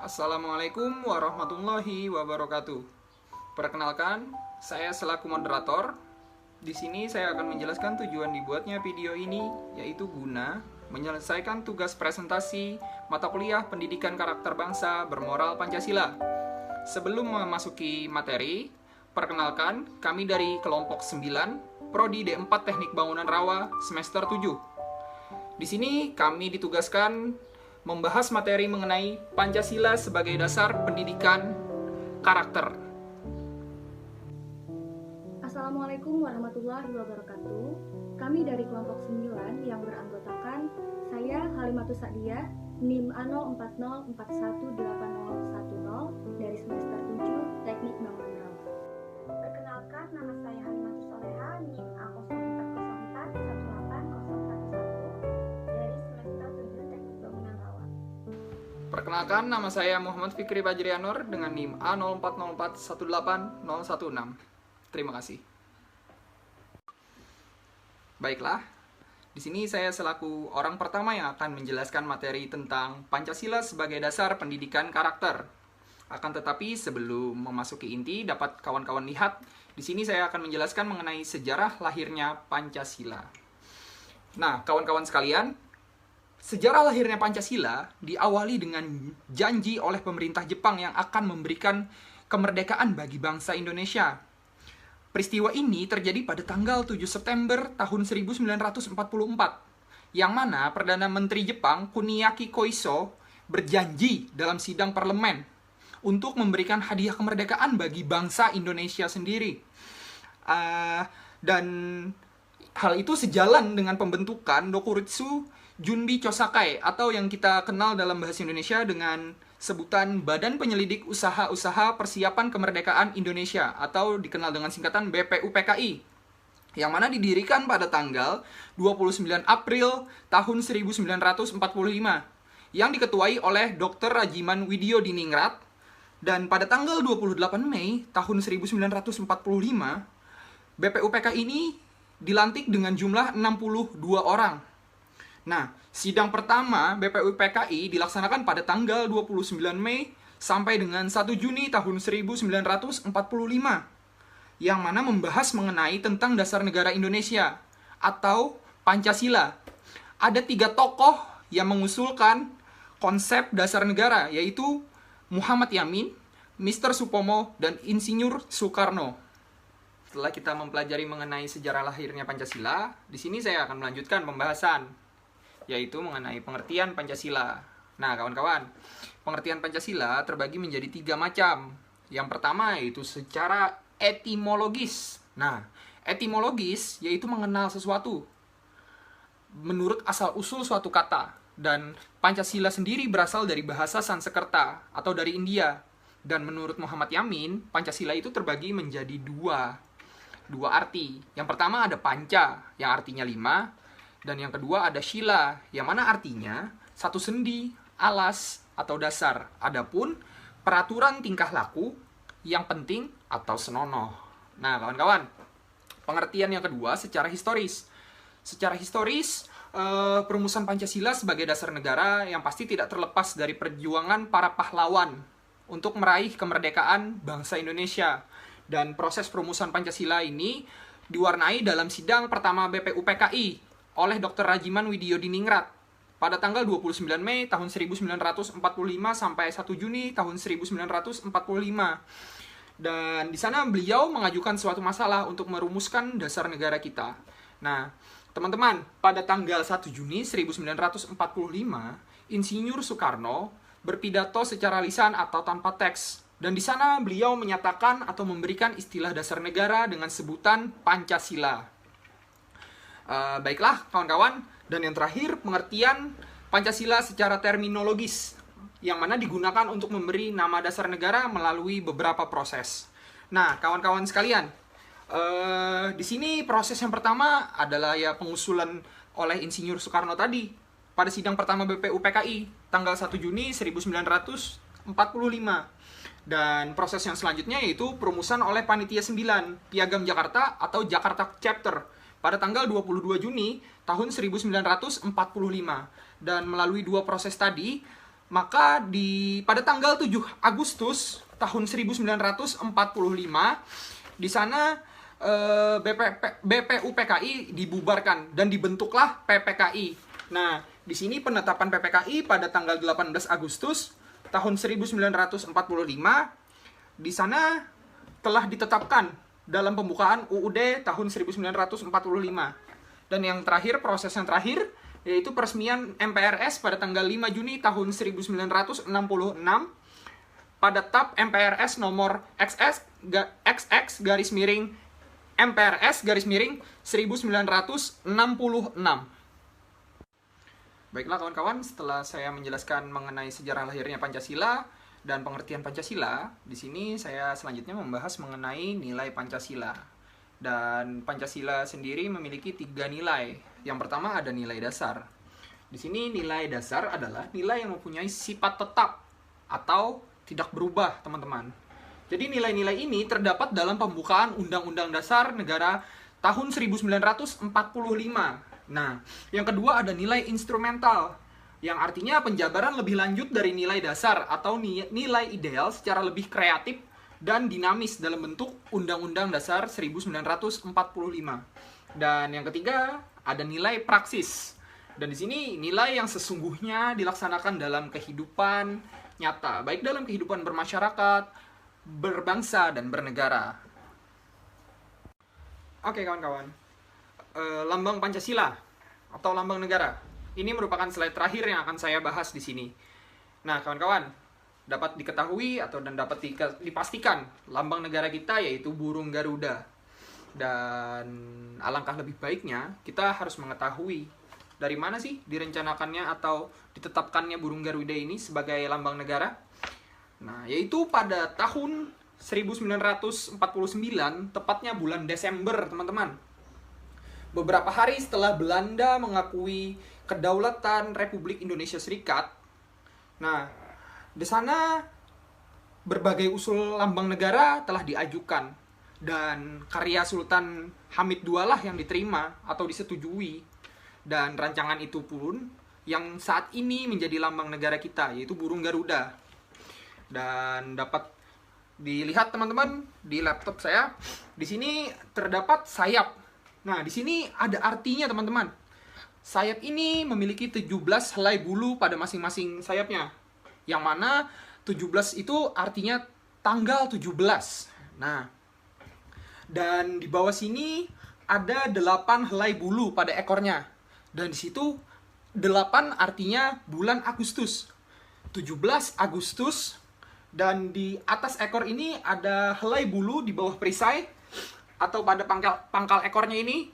Assalamualaikum warahmatullahi wabarakatuh. Perkenalkan, saya selaku moderator. Di sini saya akan menjelaskan tujuan dibuatnya video ini, yaitu guna menyelesaikan tugas presentasi mata kuliah Pendidikan Karakter Bangsa Bermoral Pancasila. Sebelum memasuki materi, perkenalkan kami dari kelompok 9, Prodi D4 Teknik Bangunan Rawa semester 7. Di sini kami ditugaskan membahas materi mengenai Pancasila sebagai dasar pendidikan karakter. Assalamualaikum warahmatullahi wabarakatuh. Kami dari kelompok 9 yang beranggotakan saya Halimatus Sa'diyah, NIM A040418010 dari semester 7 Teknik Bangunan Rawa. Perkenalkan, nama saya Halimatus Soleha, NIM A040418011 dari semester 7 Teknik Bangunan Rawa. Perkenalkan, nama saya Muhammad Fikri Bajrianur dengan NIM A040418016. Terima kasih. Baiklah, di sini saya selaku orang pertama yang akan menjelaskan materi tentang Pancasila sebagai dasar pendidikan karakter. Akan tetapi sebelum memasuki inti, dapat kawan-kawan lihat, di sini saya akan menjelaskan mengenai sejarah lahirnya Pancasila. Nah, kawan-kawan sekalian, sejarah lahirnya Pancasila diawali dengan janji oleh pemerintah Jepang yang akan memberikan kemerdekaan bagi bangsa Indonesia. Peristiwa ini terjadi pada tanggal 7 September tahun 1944, yang mana Perdana Menteri Jepang Kuniaki Koiso berjanji dalam sidang parlemen untuk memberikan hadiah kemerdekaan bagi bangsa Indonesia sendiri. Dan hal itu sejalan dengan pembentukan Dokuritsu Junbi Chosakai, atau yang kita kenal dalam bahasa Indonesia dengan sebutan Badan Penyelidik Usaha-Usaha Persiapan Kemerdekaan Indonesia, atau dikenal dengan singkatan BPUPKI, yang mana didirikan pada tanggal 29 April tahun 1945, yang diketuai oleh Dr. Rajiman Widyodiningrat, dan pada tanggal 28 Mei tahun 1945, BPUPKI ini dilantik dengan jumlah 62 orang. Nah, sidang pertama BPUPKI dilaksanakan pada tanggal 29 Mei sampai dengan 1 Juni tahun 1945, yang mana membahas mengenai tentang dasar negara Indonesia atau Pancasila. Ada 3 tokoh yang mengusulkan konsep dasar negara, yaitu Muhammad Yamin, Mr. Supomo, dan Insinyur Soekarno. Setelah kita mempelajari mengenai sejarah lahirnya Pancasila, di sini saya akan melanjutkan pembahasan, yaitu mengenai pengertian Pancasila. Nah, kawan-kawan, pengertian Pancasila terbagi menjadi 3 macam. Yang pertama yaitu secara etimologis. Nah, etimologis yaitu mengenal sesuatu menurut asal-usul suatu kata. Dan Pancasila sendiri berasal dari bahasa Sanskerta atau dari India. Dan menurut Muhammad Yamin, Pancasila itu terbagi menjadi dua arti. Yang pertama ada panca, yang artinya 5. Dan yang kedua ada sila, yang mana artinya satu sendi, alas, atau dasar. Adapun peraturan tingkah laku yang penting atau senonoh. Nah, kawan-kawan, pengertian yang kedua secara historis. Secara historis, perumusan Pancasila sebagai dasar negara yang pasti tidak terlepas dari perjuangan para pahlawan untuk meraih kemerdekaan bangsa Indonesia. Dan proses perumusan Pancasila ini diwarnai dalam sidang pertama BPUPKI oleh Dr. Rajiman Widyodiningrat pada tanggal 29 Mei tahun 1945 sampai 1 Juni tahun 1945. Dan di sana beliau mengajukan suatu masalah untuk merumuskan dasar negara kita. Nah, teman-teman, pada tanggal 1 Juni 1945, Insinyur Soekarno berpidato secara lisan atau tanpa teks. Dan di sana beliau menyatakan atau memberikan istilah dasar negara dengan sebutan Pancasila. Baiklah kawan-kawan, dan yang terakhir pengertian Pancasila secara terminologis, yang mana digunakan untuk memberi nama dasar negara melalui beberapa proses. Nah, kawan-kawan sekalian, di sini proses yang pertama adalah ya pengusulan oleh Insinyur Soekarno tadi pada sidang pertama BPUPKI tanggal 1 Juni 1945. Dan proses yang selanjutnya yaitu perumusan oleh Panitia 9 Piagam Jakarta atau Jakarta Chapter pada tanggal 22 Juni tahun 1945. Dan melalui 2 proses tadi, Maka pada tanggal 7 Agustus tahun 1945 di sana BPU PKI dibubarkan dan dibentuklah PPKI. Nah, di sini penetapan PPKI pada tanggal 18 Agustus tahun 1945 di sana telah ditetapkan dalam pembukaan UUD tahun 1945. Dan yang terakhir, proses yang terakhir yaitu peresmian MPRS pada tanggal 5 Juni tahun 1966 pada TAP MPRS nomor XX garis miring MPRS garis miring 1966. Baiklah kawan-kawan, setelah saya menjelaskan mengenai sejarah lahirnya Pancasila dan pengertian Pancasila, di sini saya selanjutnya membahas mengenai nilai Pancasila. Dan Pancasila sendiri memiliki 3 nilai. Yang pertama ada nilai dasar. Di sini nilai dasar adalah nilai yang mempunyai sifat tetap atau tidak berubah, teman-teman. Jadi nilai-nilai ini terdapat dalam pembukaan Undang-Undang Dasar Negara tahun 1945. Nah, yang kedua ada nilai instrumental, yang artinya penjabaran lebih lanjut dari nilai dasar atau nilai ideal secara lebih kreatif dan dinamis dalam bentuk Undang-Undang Dasar 1945. Dan yang ketiga, ada nilai praksis. Dan di sini nilai yang sesungguhnya dilaksanakan dalam kehidupan nyata, baik dalam kehidupan bermasyarakat, berbangsa, dan bernegara. Oke kawan-kawan, lambang Pancasila atau lambang negara. Ini merupakan slide terakhir yang akan saya bahas di sini. Nah, kawan-kawan, dapat diketahui atau dapat dipastikan lambang negara kita yaitu burung Garuda. Dan alangkah lebih baiknya kita harus mengetahui dari mana sih direncanakannya atau ditetapkannya burung Garuda ini sebagai lambang negara. Nah, yaitu pada tahun 1949, tepatnya bulan Desember, teman-teman. Beberapa hari setelah Belanda mengakui kedaulatan Republik Indonesia Serikat. Nah, di sana berbagai usul lambang negara telah diajukan dan karya Sultan Hamid II lah yang diterima atau disetujui. Dan rancangan itu pun yang saat ini menjadi lambang negara kita, yaitu burung Garuda. Dan dapat dilihat teman-teman di laptop saya, di sini terdapat sayap. Nah, di sini ada artinya teman-teman. Sayap ini memiliki 17 helai bulu pada masing-masing sayapnya. Yang mana 17 itu artinya tanggal 17. Nah, dan di bawah sini ada 8 helai bulu pada ekornya. Dan di situ 8 artinya bulan Agustus. 17 Agustus. Dan di atas ekor ini ada helai bulu di bawah perisai atau pada pangkal ekornya ini.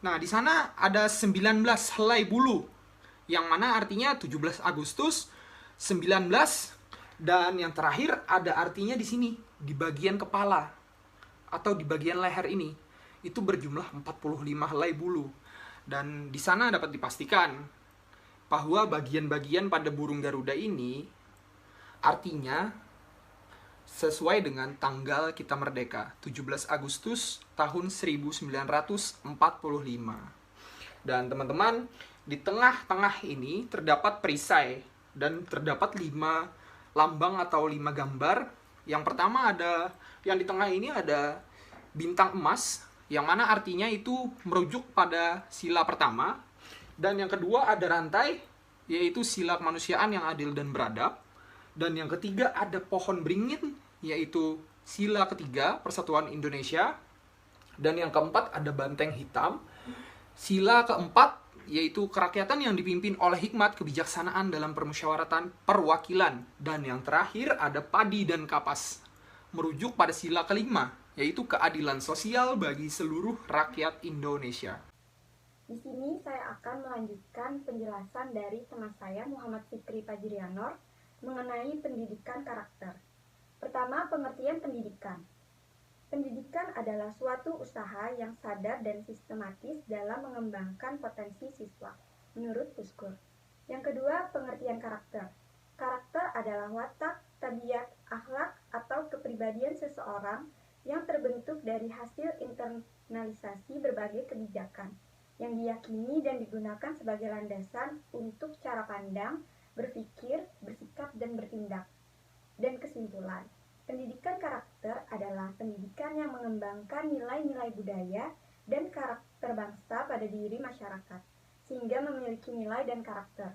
Nah, di sana ada 19 helai bulu, yang mana artinya 17 Agustus, 19, dan yang terakhir ada artinya di sini, di bagian kepala, atau di bagian leher ini, itu berjumlah 45 helai bulu. Dan di sana dapat dipastikan bahwa bagian-bagian pada burung Garuda ini artinya sesuai dengan tanggal kita merdeka, 17 Agustus tahun 1945. Dan teman-teman, di tengah-tengah ini terdapat perisai dan terdapat 5 lambang atau 5 gambar. Yang pertama ada, yang di tengah ini ada bintang emas, yang mana artinya itu merujuk pada sila pertama. Dan yang kedua ada rantai, yaitu sila kemanusiaan yang adil dan beradab. Dan yang ketiga ada pohon beringin, yaitu sila ketiga Persatuan Indonesia. Dan yang keempat ada banteng hitam, sila keempat yaitu kerakyatan yang dipimpin oleh hikmat kebijaksanaan dalam permusyawaratan perwakilan. Dan yang terakhir ada padi dan kapas, merujuk pada sila kelima, yaitu keadilan sosial bagi seluruh rakyat Indonesia. Di sini saya akan melanjutkan penjelasan dari teman saya Muhammad Fikri Fajrianor mengenai pendidikan karakter. Pertama, pengertian pendidikan. Pendidikan adalah suatu usaha yang sadar dan sistematis dalam mengembangkan potensi siswa, menurut Puskur. Yang kedua, pengertian karakter. Karakter adalah watak, tabiat, akhlak, atau kepribadian seseorang yang terbentuk dari hasil internalisasi berbagai kebijakan, yang diyakini dan digunakan sebagai landasan untuk cara pandang, berpikir, bersikap, dan bertindak. Dan kesimpulan, pendidikan karakter adalah pendidikan yang mengembangkan nilai-nilai budaya dan karakter bangsa pada diri masyarakat, sehingga memiliki nilai dan karakter.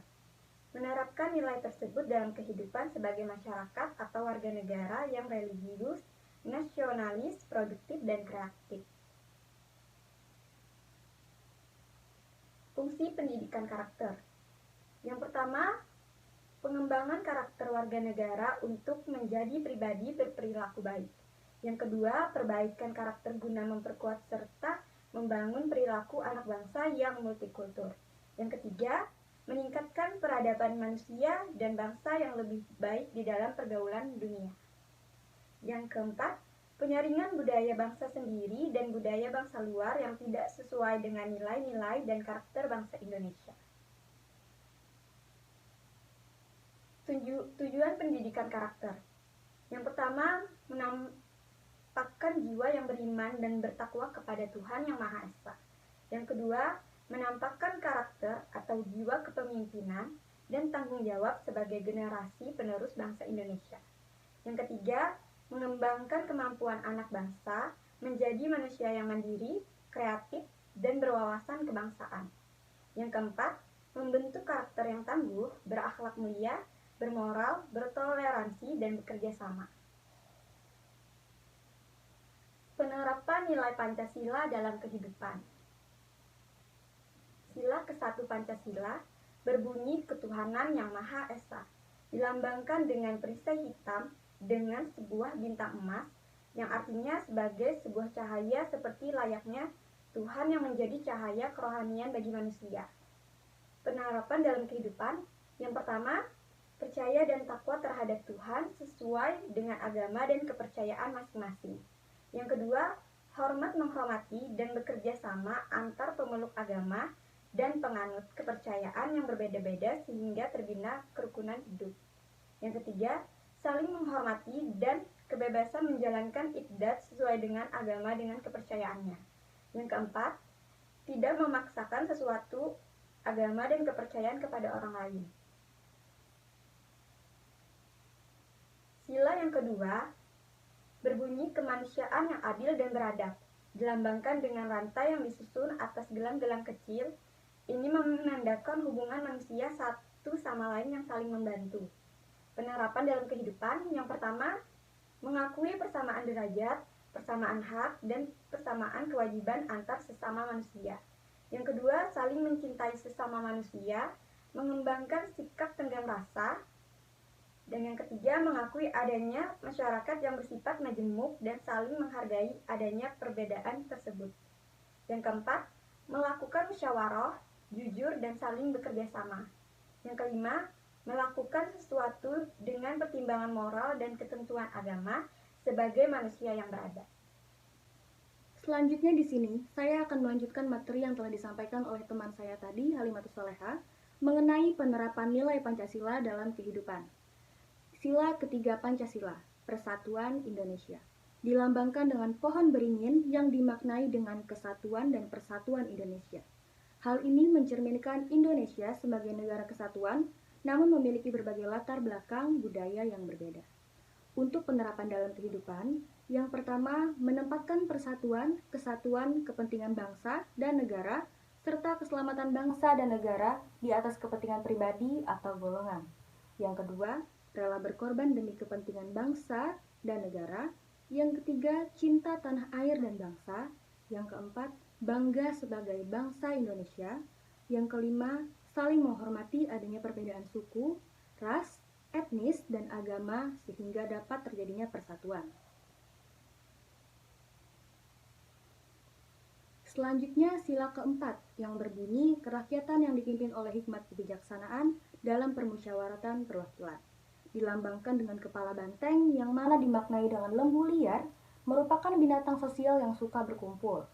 Menerapkan nilai tersebut dalam kehidupan sebagai masyarakat atau warga negara yang religius, nasionalis, produktif, dan kreatif. Fungsi pendidikan karakter. Yang pertama, pengembangan karakter warga negara untuk menjadi pribadi berperilaku baik. Yang kedua, perbaikan karakter guna memperkuat serta membangun perilaku anak bangsa yang multikultur. Yang ketiga, meningkatkan peradaban manusia dan bangsa yang lebih baik di dalam pergaulan dunia. Yang keempat, penyaringan budaya bangsa sendiri dan budaya bangsa luar yang tidak sesuai dengan nilai-nilai dan karakter bangsa Indonesia. Tujuan pendidikan karakter. Yang pertama, menampakkan jiwa yang beriman dan bertakwa kepada Tuhan Yang Maha Esa. Yang kedua, menampakkan karakter atau jiwa kepemimpinan dan tanggung jawab sebagai generasi penerus bangsa Indonesia. Yang ketiga, mengembangkan kemampuan anak bangsa menjadi manusia yang mandiri, kreatif, dan berwawasan kebangsaan. Yang keempat, membentuk karakter yang tangguh, berakhlak mulia, bermoral, bertoleransi, dan bekerja sama. Penerapan nilai Pancasila dalam kehidupan. Sila ke-1 Pancasila berbunyi ketuhanan yang Maha Esa, dilambangkan dengan perisai hitam dengan sebuah bintang emas yang artinya sebagai sebuah cahaya seperti layaknya Tuhan yang menjadi cahaya kerohanian bagi manusia. Penerapan dalam kehidupan. Yang pertama, percaya dan takwa terhadap Tuhan sesuai dengan agama dan kepercayaan masing-masing. Yang kedua, hormat menghormati dan bekerja sama antar pemeluk agama dan penganut kepercayaan yang berbeda-beda sehingga terbina kerukunan hidup. Yang ketiga, saling menghormati dan kebebasan menjalankan ibadat sesuai dengan agama dengan kepercayaannya. Yang keempat, tidak memaksakan sesuatu agama dan kepercayaan kepada orang lain. Sila yang kedua berbunyi kemanusiaan yang adil dan beradab, dilambangkan dengan rantai yang disusun atas gelang-gelang kecil. Ini menandakan hubungan manusia satu sama lain yang saling membantu. Penerapan dalam kehidupan. Yang pertama, mengakui persamaan derajat, persamaan hak, dan persamaan kewajiban antar sesama manusia. Yang kedua, saling mencintai sesama manusia, mengembangkan sikap tenggang rasa. Dan yang ketiga, mengakui adanya masyarakat yang bersifat majemuk dan saling menghargai adanya perbedaan tersebut. Yang keempat, melakukan musyawarah, jujur, dan saling bekerja sama. Yang kelima, melakukan sesuatu dengan pertimbangan moral dan ketentuan agama sebagai manusia yang beradab. Selanjutnya di sini, saya akan melanjutkan materi yang telah disampaikan oleh teman saya tadi, Halimatus Soleha, mengenai penerapan nilai Pancasila dalam kehidupan. Sila ketiga Pancasila, Persatuan Indonesia, dilambangkan dengan pohon beringin yang dimaknai dengan kesatuan dan persatuan Indonesia. Hal ini mencerminkan Indonesia sebagai negara kesatuan, namun memiliki berbagai latar belakang budaya yang berbeda. Untuk penerapan dalam kehidupan, yang pertama, menempatkan persatuan, kesatuan, kepentingan bangsa dan negara, serta keselamatan bangsa dan negara di atas kepentingan pribadi atau golongan. Yang kedua, rela berkorban demi kepentingan bangsa dan negara. Yang ketiga, cinta tanah air dan bangsa. Yang keempat, bangga sebagai bangsa Indonesia. Yang kelima, saling menghormati adanya perbedaan suku, ras, etnis, dan agama sehingga dapat terjadinya persatuan. Selanjutnya, sila keempat yang berbunyi kerakyatan yang dipimpin oleh hikmat kebijaksanaan dalam permusyawaratan perwakilan. Dilambangkan dengan kepala banteng yang mana dimaknai dengan lembu liar, merupakan binatang sosial yang suka berkumpul.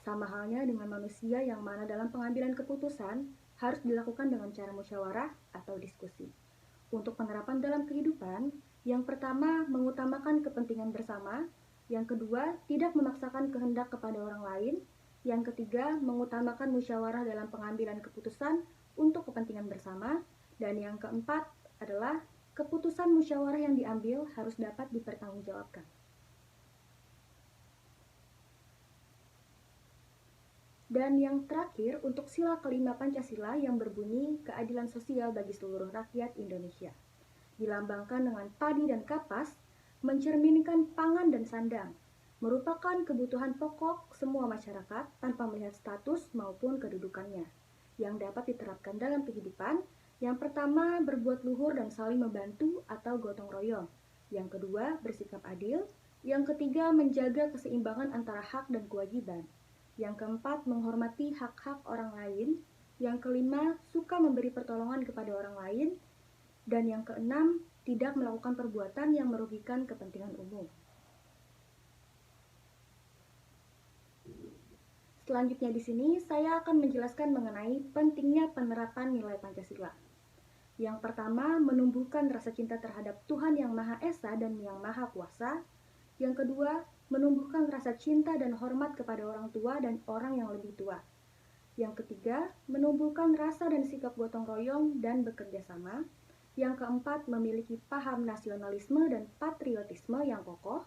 Sama halnya dengan manusia yang mana dalam pengambilan keputusan harus dilakukan dengan cara musyawarah atau diskusi. Untuk penerapan dalam kehidupan, yang pertama mengutamakan kepentingan bersama, yang kedua tidak memaksakan kehendak kepada orang lain, yang ketiga mengutamakan musyawarah dalam pengambilan keputusan untuk kepentingan bersama, Dan yang keempat adalah keputusan musyawarah yang diambil harus dapat dipertanggungjawabkan. Dan yang terakhir untuk sila kelima Pancasila yang berbunyi keadilan sosial bagi seluruh rakyat Indonesia. Dilambangkan dengan padi dan kapas, mencerminkan pangan dan sandang, merupakan kebutuhan pokok semua masyarakat tanpa melihat status maupun kedudukannya, yang dapat diterapkan dalam kehidupan. Yang pertama, berbuat luhur dan saling membantu atau gotong royong. Yang kedua, bersikap adil. Yang ketiga, menjaga keseimbangan antara hak dan kewajiban. Yang keempat, menghormati hak-hak orang lain. Yang kelima, suka memberi pertolongan kepada orang lain. Dan yang keenam, tidak melakukan perbuatan yang merugikan kepentingan umum. Selanjutnya di sini saya akan menjelaskan mengenai pentingnya penerapan nilai Pancasila. Yang pertama, menumbuhkan rasa cinta terhadap Tuhan Yang Maha Esa dan Yang Maha Kuasa. Yang kedua, menumbuhkan rasa cinta dan hormat kepada orang tua dan orang yang lebih tua. Yang ketiga, menumbuhkan rasa dan sikap gotong royong dan bekerja sama. Yang keempat, memiliki paham nasionalisme dan patriotisme yang kokoh.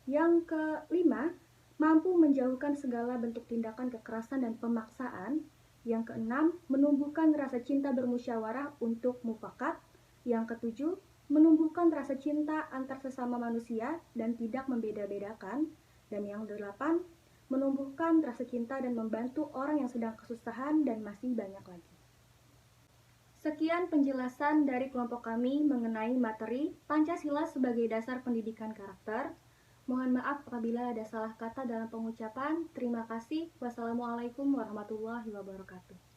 Yang kelima, mampu menjauhkan segala bentuk tindakan kekerasan dan pemaksaan. Yang keenam, menumbuhkan rasa cinta bermusyawarah untuk mufakat. Yang ketujuh, menumbuhkan rasa cinta antar sesama manusia dan tidak membeda-bedakan. Dan yang delapan, menumbuhkan rasa cinta dan membantu orang yang sedang kesusahan dan masih banyak lagi. Sekian penjelasan dari kelompok kami mengenai materi Pancasila sebagai dasar pendidikan karakter. Mohon maaf apabila ada salah kata dalam pengucapan. Terima kasih. Wassalamualaikum warahmatullahi wabarakatuh.